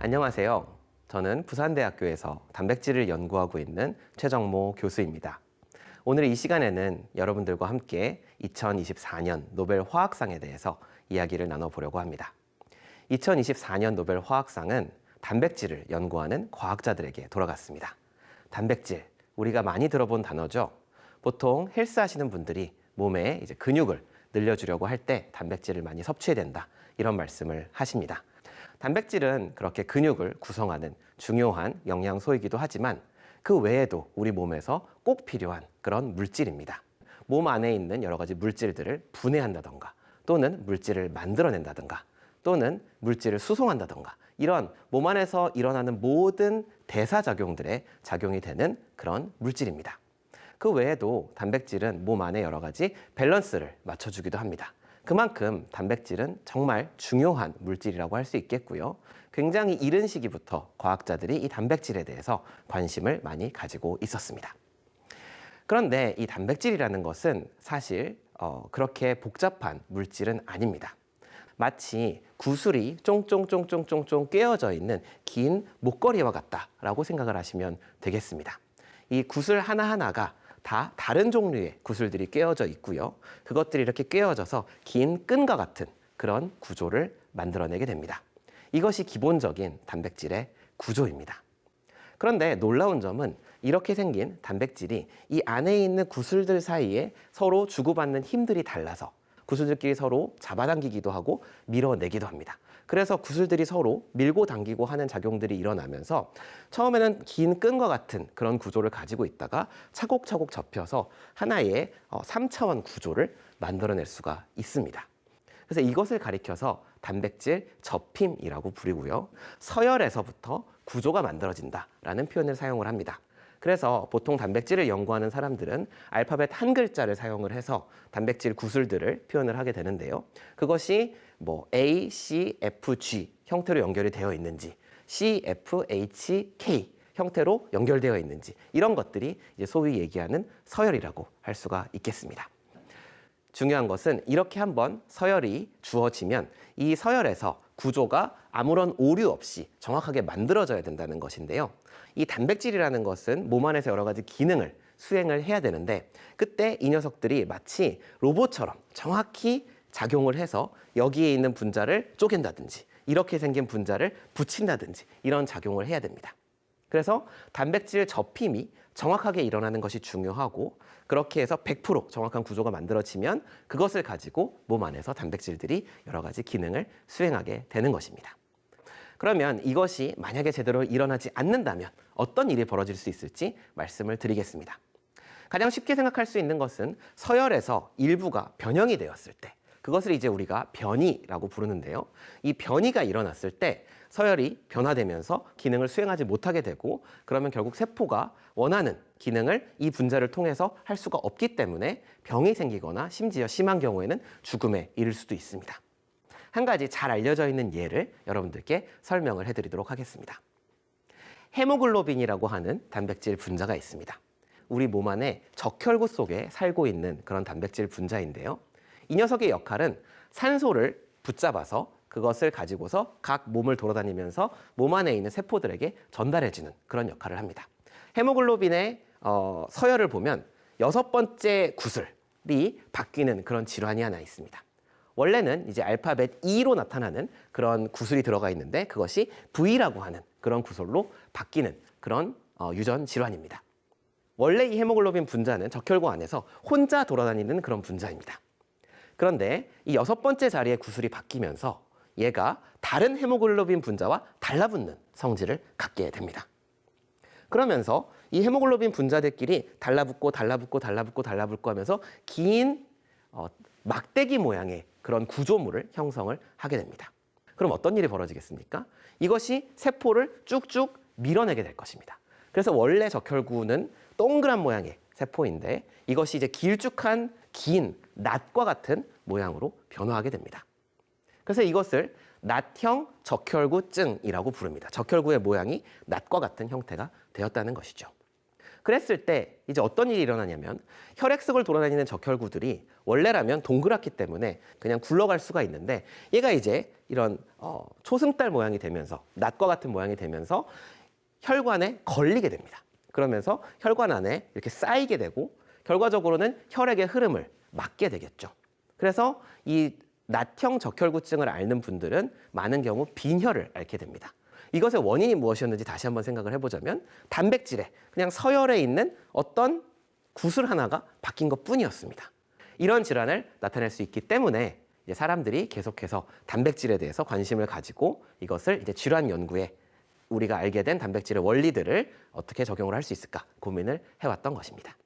안녕하세요. 저는 부산대학교에서 단백질을 연구하고 있는 최정모 교수입니다. 오늘 이 시간에는 여러분들과 함께 2024년 노벨 화학상에 대해서 이야기를 나눠보려고 합니다. 2024년 노벨 화학상은 단백질을 연구하는 과학자들에게 돌아갔습니다. 단백질, 우리가 많이 들어본 단어죠. 보통 헬스 하시는 분들이 몸에 근육을 늘려주려고 할 때 단백질을 많이 섭취해야 된다, 이런 말씀을 하십니다. 단백질은 그렇게 근육을 구성하는 중요한 영양소이기도 하지만 그 외에도 우리 몸에서 꼭 필요한 그런 물질입니다. 몸 안에 있는 여러 가지 물질들을 분해한다던가, 또는 물질을 만들어낸다던가, 또는 물질을 수송한다던가, 이런 몸 안에서 일어나는 모든 대사작용들에 작용이 되는 그런 물질입니다. 그 외에도 단백질은 몸 안에 여러 가지 밸런스를 맞춰주기도 합니다. 그만큼 단백질은 정말 중요한 물질이라고 할 수 있겠고요. 굉장히 이른 시기부터 과학자들이 이 단백질에 대해서 관심을 많이 가지고 있었습니다. 그런데 이 단백질이라는 것은 사실 그렇게 복잡한 물질은 아닙니다. 마치 구슬이 쫑쫑쫑쫑쫑쫑 꿰어져 있는 긴 목걸이와 같다라고 생각을 하시면 되겠습니다. 이 구슬 하나하나가 다 다른 종류의 구슬들이 꿰어져 있고요. 그것들이 이렇게 꿰어져서 긴 끈과 같은 그런 구조를 만들어내게 됩니다. 이것이 기본적인 단백질의 구조입니다. 그런데 놀라운 점은 이렇게 생긴 단백질이 이 안에 있는 구슬들 사이에 서로 주고받는 힘들이 달라서 구슬들끼리 서로 잡아당기기도 하고 밀어내기도 합니다. 그래서 구슬들이 서로 밀고 당기고 하는 작용들이 일어나면서 처음에는 긴 끈과 같은 그런 구조를 가지고 있다가 차곡차곡 접혀서 하나의 3차원 구조를 만들어낼 수가 있습니다. 그래서 이것을 가리켜서 단백질 접힘이라고 부르고요. 서열에서부터 구조가 만들어진다라는 표현을 사용을 합니다. 그래서 보통 단백질을 연구하는 사람들은 알파벳 한 글자를 사용을 해서 단백질 구슬들을 표현을 하게 되는데요. 그것이 A, C, F, G 형태로 연결이 되어 있는지, C, F, H, K 형태로 연결되어 있는지, 이런 것들이 이제 소위 얘기하는 서열이라고 할 수가 있겠습니다. 중요한 것은 이렇게 한번 서열이 주어지면 이 서열에서 구조가 아무런 오류 없이 정확하게 만들어져야 된다는 것인데요. 이 단백질이라는 것은 몸 안에서 여러 가지 기능을 수행을 해야 되는데, 그때 이 녀석들이 마치 로봇처럼 정확히 작용을 해서 여기에 있는 분자를 쪼갠다든지, 이렇게 생긴 분자를 붙인다든지, 이런 작용을 해야 됩니다. 그래서 단백질 접힘이 정확하게 일어나는 것이 중요하고, 그렇게 해서 100% 정확한 구조가 만들어지면 그것을 가지고 몸 안에서 단백질들이 여러 가지 기능을 수행하게 되는 것입니다. 그러면 이것이 만약에 제대로 일어나지 않는다면 어떤 일이 벌어질 수 있을지 말씀을 드리겠습니다. 가장 쉽게 생각할 수 있는 것은 서열에서 일부가 변형이 되었을 때, 그것을 이제 우리가 변이라고 부르는데요. 이 변이가 일어났을 때 서열이 변화되면서 기능을 수행하지 못하게 되고, 그러면 결국 세포가 원하는 기능을 이 분자를 통해서 할 수가 없기 때문에 병이 생기거나 심지어 심한 경우에는 죽음에 이를 수도 있습니다. 한 가지 잘 알려져 있는 예를 여러분들께 설명을 해드리도록 하겠습니다. 헤모글로빈이라고 하는 단백질 분자가 있습니다. 우리 몸 안에 적혈구 속에 살고 있는 그런 단백질 분자인데요. 이 녀석의 역할은 산소를 붙잡아서 그것을 가지고서 각 몸을 돌아다니면서 몸 안에 있는 세포들에게 전달해주는 그런 역할을 합니다. 헤모글로빈의 서열을 보면 6번째 구슬이 바뀌는 그런 질환이 하나 있습니다. 원래는 이제 알파벳 E로 나타나는 그런 구슬이 들어가 있는데, 그것이 V라고 하는 그런 구슬로 바뀌는 그런 유전 질환입니다. 원래 이 헤모글로빈 분자는 적혈구 안에서 혼자 돌아다니는 그런 분자입니다. 그런데 이 6번째 자리의 구슬이 바뀌면서 얘가 다른 헤모글로빈 분자와 달라붙는 성질을 갖게 됩니다. 그러면서 이 헤모글로빈 분자들끼리 달라붙고 하면서 긴 막대기 모양의 그런 구조물을 형성을 하게 됩니다. 그럼 어떤 일이 벌어지겠습니까? 이것이 세포를 쭉쭉 밀어내게 될 것입니다. 그래서 원래 적혈구는 동그란 모양의 세포인데, 이것이 이제 길쭉한 긴 낫과 같은 모양으로 변화하게 됩니다. 그래서 이것을 낫형 적혈구증이라고 부릅니다. 적혈구의 모양이 낫과 같은 형태가 되었다는 것이죠. 그랬을 때 이제 어떤 일이 일어나냐면 혈액속을 돌아다니는 적혈구들이 원래라면 동그랗기 때문에 그냥 굴러갈 수가 있는데 얘가 이제 이런 초승달 모양이 되면서 낫과 같은 모양이 되면서 혈관에 걸리게 됩니다. 그러면서 혈관 안에 이렇게 쌓이게 되고 결과적으로는 혈액의 흐름을 막게 되겠죠. 그래서 이 낫형 적혈구증을 앓는 분들은 많은 경우 빈혈을 앓게 됩니다. 이것의 원인이 무엇이었는지 다시 한번 생각을 해보자면 단백질에 그냥 서열에 있는 어떤 구슬 하나가 바뀐 것뿐이었습니다. 이런 질환을 나타낼 수 있기 때문에 이제 사람들이 계속해서 단백질에 대해서 관심을 가지고 이것을 이제 질환 연구에 우리가 알게 된 단백질의 원리들을 어떻게 적용을 할 수 있을까 고민을 해왔던 것입니다.